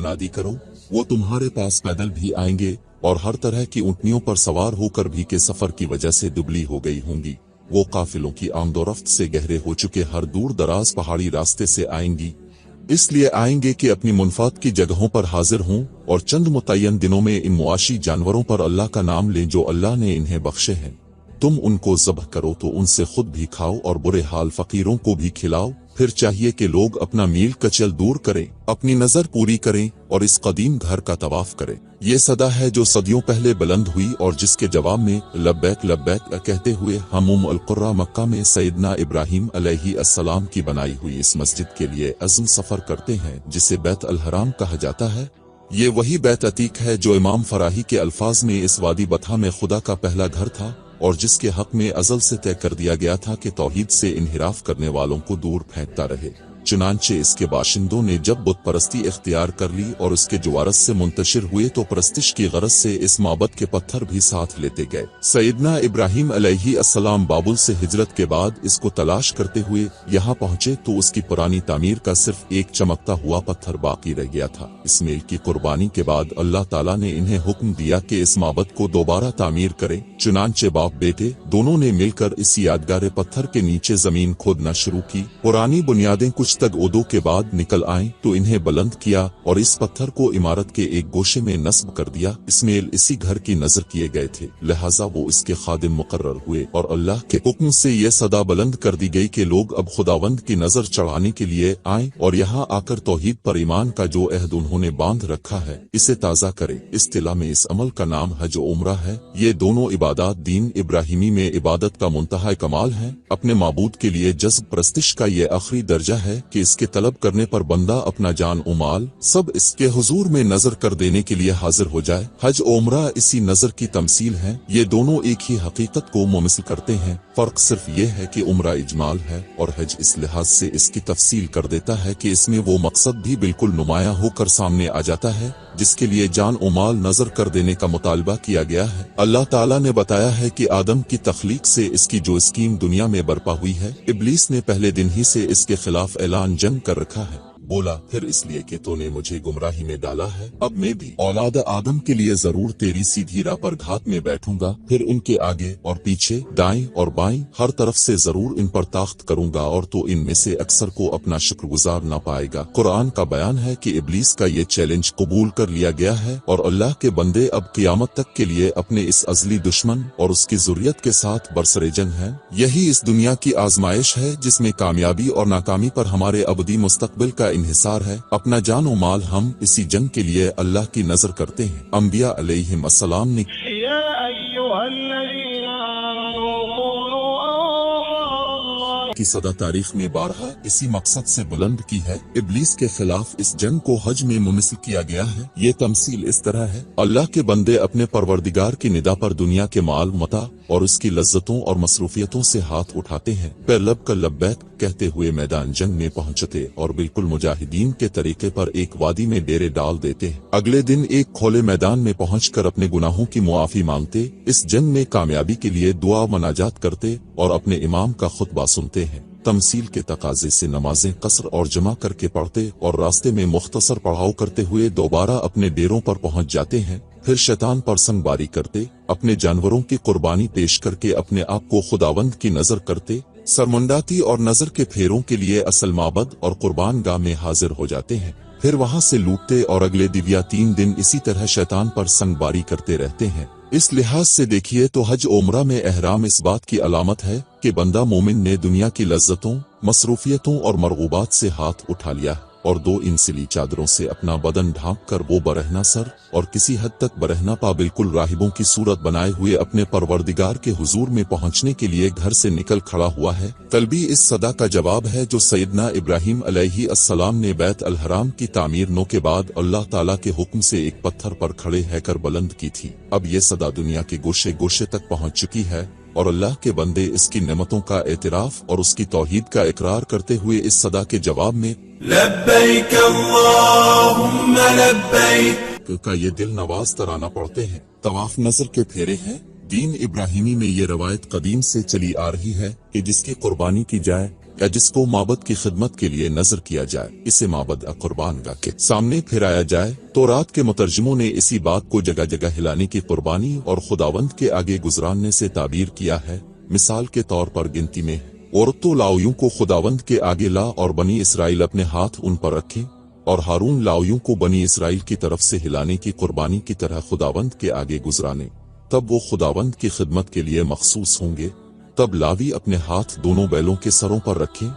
मुनादी करो, वो तुम्हारे पास पैदल भी आएंगे और हर तरह की ऊँटनियों पर सवार होकर भी के सफर की वजह से दुबली हो गई होंगी। वो काफिलों की आमदोरफ्त से गहरे हो चुके हर दूर दराज पहाड़ी रास्ते से आएंगी, इसलिए आएंगे कि अपनी मुनफात की जगहों पर हाजिर हों और चंद मुतय्यन दिनों में इन मुआशी जानवरों पर अल्लाह का नाम लें जो अल्लाह ने इन्हें बख्शे हैं। तुम उनको ज़ब्ह करो तो उनसे खुद भी खाओ और बुरे हाल फकीरों को भी खिलाओ। फिर चाहिए कि लोग अपना मील कचल दूर करें, अपनी नजर पूरी करें और इस कदीम घर का तवाफ करें। ये सदा है जो सदियों पहले बुलंद हुई और जिसके जवाब में लब्बैक लब्बैक कहते हुए हम अल कुर्रा मक्का में सैयदना इब्राहीम अलैहिस्सलाम की बनाई हुई इस मस्जिद के लिए अज़्म सफर करते हैं जिसे बैत अल हराम कहा जाता है। ये वही बैत अतीक है जो इमाम फराही के अल्फाज में इस वादी बथा में खुदा का पहला घर था और जिसके हक में अज़ल से तय कर दिया गया था कि तौहीद से इन्हिराफ करने वालों को दूर फेंकता रहे। चुनांचे इसके बाशिंदों ने जब बुत परस्ती इख्तियार कर ली और उसके जुवारस से मुंतशिर हुए तो परस्तिश की गरज से इस माबद के पत्थर भी साथ लेते गए। सैयदना इब्राहीम अलैहिस्सलाम बाबुल से हिजरत के बाद इसको तलाश करते हुए यहाँ पहुँचे तो उसकी पुरानी तामीर का सिर्फ एक चमकता हुआ पत्थर बाकी रह गया था। इस्माइल की कुर्बानी के बाद अल्लाह ताला ने इन्हें हुक्म दिया कि इस माबद को दोबारा तामीर करें। चुनांचे बाप बेटे दोनों ने मिलकर इस यादगार पत्थर के नीचे जमीन खोदना शुरू की। पुरानी बुनियादें कुछ तक ओदों के बाद निकल आईं तो इन्हें बुलंद किया और इस पत्थर को इमारत के एक गोशे में नस्ब कर दिया। इस्माइल इसी घर की नजर किए गए थे, लिहाजा वो इसके खादिम मुकर्रर हुए और अल्लाह के हुक्म से ये सदा बुलंद कर दी गई कि लोग अब खुदावंद की नजर चढ़ाने के लिए आएं और यहाँ आकर तौहीद पर ईमान का जो अहद उन्होंने बांध रखा है इसे ताज़ा करें। इस्तिलाह में इस अमल का नाम हज उम्रा है। ये दोनों इबादत दीन इब्राहिमी में इबादत का मुंतहा कमाल है। अपने माबूद के लिए जज्ब परस्तिश का ये आखिरी दर्जा है कि इसके तलब करने पर बंदा अपना जान उमाल सब इसके हुजूर में नजर कर देने के लिए हाजिर हो जाए। हज उम्रा इसी नजर की तमसील है। ये दोनों एक ही हकीकत को मुमसिल करते हैं, फर्क सिर्फ ये है कि उम्रा इजमाल है और हज इस लिहाज से इसकी तफसील कर देता है कि इसमें वो मकसद भी बिल्कुल नुमाया होकर सामने आ जाता है जिसके लिए जान उमाल नजर कर देने का मुतालबा किया गया है। अल्लाह ताला ने बताया है कि आदम की तख्लीक से इसकी जो स्कीम दुनिया में बरपा हुई है, इब्लीस ने पहले दिन ही से इसके खिलाफ ऐलान जंग कर रखा है। बोला, फिर इसलिए कि तूने मुझे गुमराही में डाला है, अब मैं भी औलाद आदम के लिए जरूर तेरी सीधी राह पर घात में बैठूंगा, फिर उनके आगे और पीछे, दाएं और बाएं हर तरफ से जरूर इन पर ताख्त करूंगा और तो इनमें से अक्सर को अपना शुक्रगुजार न पाएगा। कुरान का बयान है कि इब्लीस का ये चैलेंज कबूल कर लिया गया है और अल्लाह के बंदे अब क़यामत तक के लिए अपने इस अज़ली दुश्मन और उसकी ज़ुर्रियत के साथ बरसरे जंग हैं। यही इस दुनिया की आजमाइश है जिसमें कामयाबी और नाकामी पर हमारे अबदी मुस्तकबिल का इन्हिसार है। अपना जान और माल हम इसी जंग के लिए अल्लाह की नजर करते हैं। अंबिया अलैहिमुस्सलाम ने की सदा तारीख में बारहा इसी मकसद से बुलंद की है। इब्लीस के खिलाफ इस जंग को हज में मुमसिल किया गया है। ये तमसील इस तरह है, अल्लाह के बंदे अपने परवरदिगार की निदा पर दुनिया के माल मता और उसकी लज्जतों और मसरूफियतों से हाथ उठाते हैं। फिर लब का लब्बैक कहते हुए मैदान जंग में पहुंचते और बिल्कुल मुजाहिदीन के तरीके पर एक वादी में डेरे डाल देते हैं। अगले दिन एक खोले मैदान में पहुंचकर अपने गुनाहों की मुआफी मांगते, इस जंग में कामयाबी के लिए दुआ मनाजात करते और अपने इमाम का खुतबा सुनते हैं। तमसील के तकाजे से नमाजें कसर और जमा करके पढ़ते और रास्ते में मुख्तसर पड़ाव करते हुए दोबारा अपने डेरों पर पहुंच जाते हैं। फिर शैतान पर संगबारी करते, अपने जानवरों की कुर्बानी पेश करके अपने आप को खुदावंद की नजर करते, सरमुंडाती और नजर के फेरों के लिए असल माबद और कुर्बान गाह में हाजिर हो जाते हैं। फिर वहां से लूटते और अगले दिव्या 3 दिन इसी तरह शैतान पर संगबारी करते रहते हैं। इस लिहाज से देखिए तो हज उम्रा में एहराम इस बात की अलामत है कि बंदा मोमिन ने दुनिया की लज्जतों, मसरूफियतों और मरगूबात से हाथ उठा लिया और 2 इंसिली चादरों से अपना बदन ढांक कर वो बरहना सर और किसी हद तक बरहना पा बिल्कुल राहिबों की सूरत बनाए हुए अपने परवरदिगार के हुजूर में पहुंचने के लिए घर से निकल खड़ा हुआ है। तलबी इस सदा का जवाब है जो सैयदना इब्राहीम अलैहिस्सलाम ने बैत अल हराम की तामीर नो के बाद अल्लाह ताला के हुक्म से एक पत्थर पर खड़े रहकर बुलंद की थी। अब ये सदा दुनिया के गोशे गोशे तक पहुंच चुकी है और अल्लाह के बंदे इसकी नेमतों का एतराफ और उसकी तौहीद का इकरार करते हुए इस सदा के जवाब में लब्बैक अल्लाहुम्मा लब्बैक का ये दिल नवाज तराना पढ़ते हैं। तवाफ नजर के फेरे हैं। दीन इब्राहिमी में ये रवायत कदीम से चली आ रही है कि जिसकी कुर्बानी की जाए या जिसको माबद की खिदमत के लिए नजर किया जाए, इसे माबद कुर्बानगाह के सामने फिराया जाए। तौरात के मुतर्जमों ने इसी बात को जगह जगह हिलाने की कुर्बानी और खुदावंद के आगे गुजराने से ताबीर किया है। मिसाल के तौर पर गिनती में औरतों लावियों को खुदावंद के आगे ला और बनी इसराइल अपने हाथ उन पर रखें, और हारून लावियों को बनी इसराइल की तरफ से हिलाने की कुर्बानी की तरह खुदावंद के आगे गुजराने। तब वो खुदावंद की खिदमत के लिए मखसूस होंगे। तब लावी अपने हाथ दोनों बैलों के सरों पर रखें।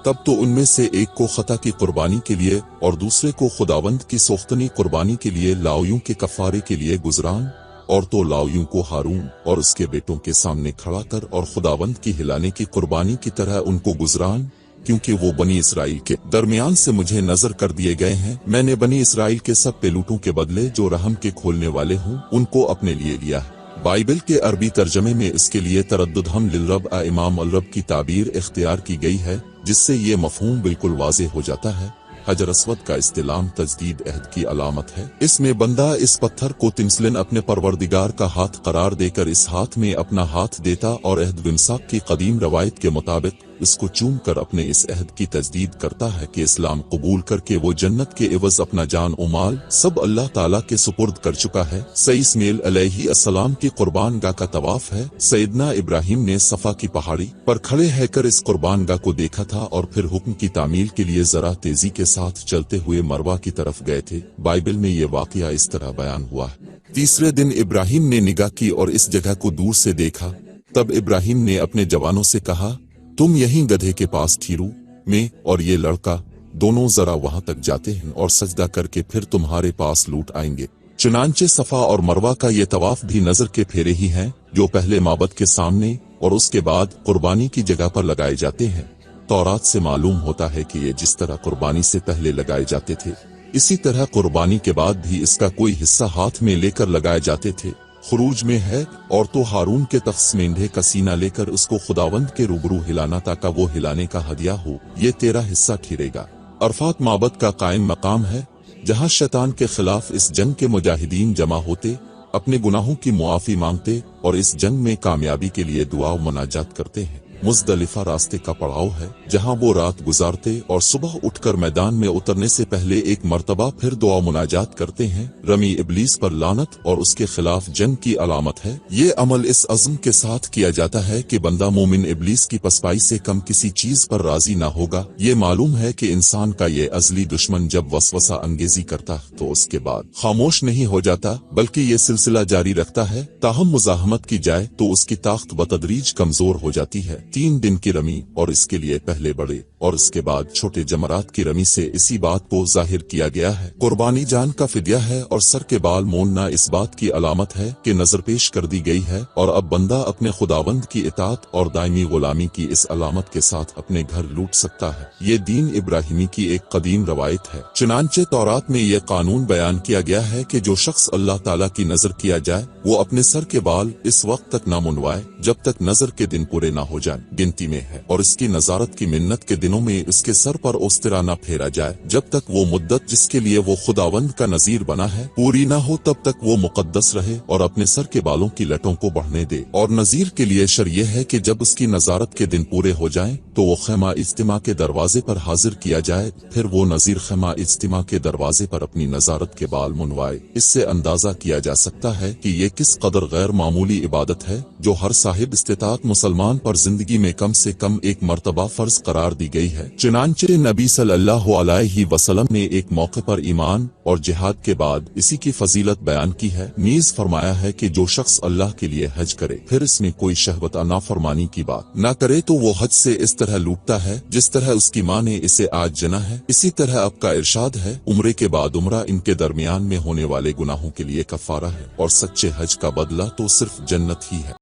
तब तो उनमें से एक को खता की कुर्बानी के लिए और दूसरे को खुदावंद की सोख्तनी कुर्बानी के लिए लावियों के कफारे के लिए गुजरान। और तो लावियों को हारून और उसके बेटों के सामने खड़ा कर और खुदावंद की हिलाने की कुर्बानी की तरह उनको गुजरान, क्योंकि वो बनी इसराइल के दरमियान से मुझे नजर कर दिए गए हैं। मैंने बनी इसराइल के सब पेलूटों के बदले जो रहम के खोलने वाले हों उनको अपने लिए लिया है। बाइबल के अरबी तर्जमे में इसके लिए तरद्दुद हम लिलरब इमाम अलरब की ताबीर इख्तियार की गई है, जिससे ये मफहूम बिल्कुल वाज़ेह हो जाता है। हजर अस्वद का इस्तिलाम तजदीद अहद की अलामत है। इसमें बंदा इस पत्थर को तिमसलन अपने परवरदिगार का हाथ करार देकर इस हाथ में अपना हाथ देता और अहद विमसाक की कदीम रवायत के मुताबिक इसको चूम कर अपने इस अहद की तजदीद करता है कि इस्लाम कबूल करके वो जन्नत के एवज अपना जान और माल सब अल्लाह ताला के सुपुर्द कर चुका है। सई इस्माइल अलैहिस्सलाम की कुर्बानगाह का तवाफ है। सैयदना इब्राहिम ने सफा की पहाड़ी पर खड़े रहकर इस कुर्बानगाह को देखा था और फिर हुक्म की तामील के लिए जरा तेजी के साथ चलते हुए मरवा की तरफ गए थे। बाइबल में ये वाकया इस तरह बयान हुआ है। तीसरे दिन इब्राहिम ने निगाह की और इस जगह को दूर से देखा। तब इब्राहिम ने अपने जवानों से कहा, तुम यहीं गधे के पास ठहरो, मैं और ये लड़का दोनों जरा वहां तक जाते हैं और सजदा करके फिर तुम्हारे पास लौट आएंगे। चुनांचे सफा और मरवा का ये तवाफ भी नजर के फेरे ही हैं, जो पहले माबद के सामने और उसके बाद कुर्बानी की जगह पर लगाए जाते हैं। तौरात से मालूम होता है कि ये जिस तरह कुर्बानी से पहले लगाए जाते थे, इसी तरह कुर्बानी के बाद भी इसका कोई हिस्सा हाथ में लेकर लगाए जाते थे। खुरूज में है, और तो हारून के तख्स मेंढे का सीना लेकर उसको खुदावंद के रूबरू हिलाना ताकि वो हिलाने का हदिया हो, ये तेरा हिस्सा ठहरेगा। अरफात माबद का कायम मकाम है, जहाँ शैतान के खिलाफ इस जंग के मुजाहिदीन जमा होते, अपने गुनाहों की मुआफी मांगते और इस जंग में कामयाबी के लिए दुआ मुनाजात करते हैं। मुज़दलिफा रास्ते का पड़ाव है, जहां वो रात गुजारते और सुबह उठकर मैदान में उतरने से पहले एक मर्तबा फिर दुआ मुनाजात करते हैं। रमी इब्लीस पर लानत और उसके खिलाफ जंग की अलामत है। ये अमल इस अज़्म के साथ किया जाता है कि बंदा मोमिन इब्लीस की पसपाई से कम किसी चीज पर राजी ना होगा। ये मालूम है कि इंसान का ये अज़ली दुश्मन जब वसवसा अंगेजी करता तो उसके बाद खामोश नहीं हो जाता, बल्कि ये सिलसिला जारी रखता है। ताहम मुजाहमत की जाए तो उसकी ताकत बतदरीज कमजोर हो जाती है। 3 दिन की रमी और इसके लिए पहले बड़े और इसके बाद छोटे जमरात की रमी से इसी बात को जाहिर किया गया है। कुर्बानी जान का फिदिया है और सर के बाल मोड़ना इस बात की अलामत है कि नजर पेश कर दी गई है और अब बंदा अपने खुदावंद की इताअत और दायमी गुलामी की इस अलामत के साथ अपने घर लूट सकता है। ये दीन इब्राहिमी की एक कदीम रवायत है। चुनांचे तौरात में यह कानून बयान किया गया है कि जो शख्स अल्लाह ताला की नजर किया जाए वो अपने सर के बाल इस वक्त तक ना मुंडवाए जब तक नजर के दिन पूरे ना हो जाए। गिनती में है, और इसकी नजारत की मिन्नत के दिनों में इसके सर पर ओस्तिरा न फेरा जाए जब तक वो मुद्दत जिसके लिए वो खुदावंद का नजीर बना है पूरी न हो, तब तक वो मुकद्दस रहे और अपने सर के बालों की लटों को बढ़ने दे। और नजीर के लिए शर्त यह है कि जब उसकी नजारत के दिन पूरे हो जाएं तो वो खैमा इज्तिमा के दरवाजे पर हाजिर किया जाए। फिर वो नजीर खैमा इज्तिमा के दरवाजे पर अपनी नजारत के बाल मुनवाए। इससे अंदाजा किया जा सकता है कि ये किस कदर गैर मामूली इबादत है जो हर साहिब इस्तिताअत मुसलमान पर जिंदगी में कम से कम एक मर्तबा फर्ज करार दी गई है। चुनांचे नबी सल्लल्लाहु अलैहि वसल्लम ने एक मौके पर ईमान और जिहाद के बाद इसी की फजीलत बयान की है। नीज फरमाया है कि जो शख्स अल्लाह के लिए हज करे फिर इसमें कोई शहवत नाफरमानी की बात न करे तो वो हज से इस तरह लूटता है जिस तरह उसकी माँ ने इसे आज जना है। इसी तरह अब का इरशाद है, उम्रे के बाद उम्रा इनके दरमियान में होने वाले गुनाहों के लिए कफारा है और सच्चे हज का बदला तो सिर्फ जन्नत ही है।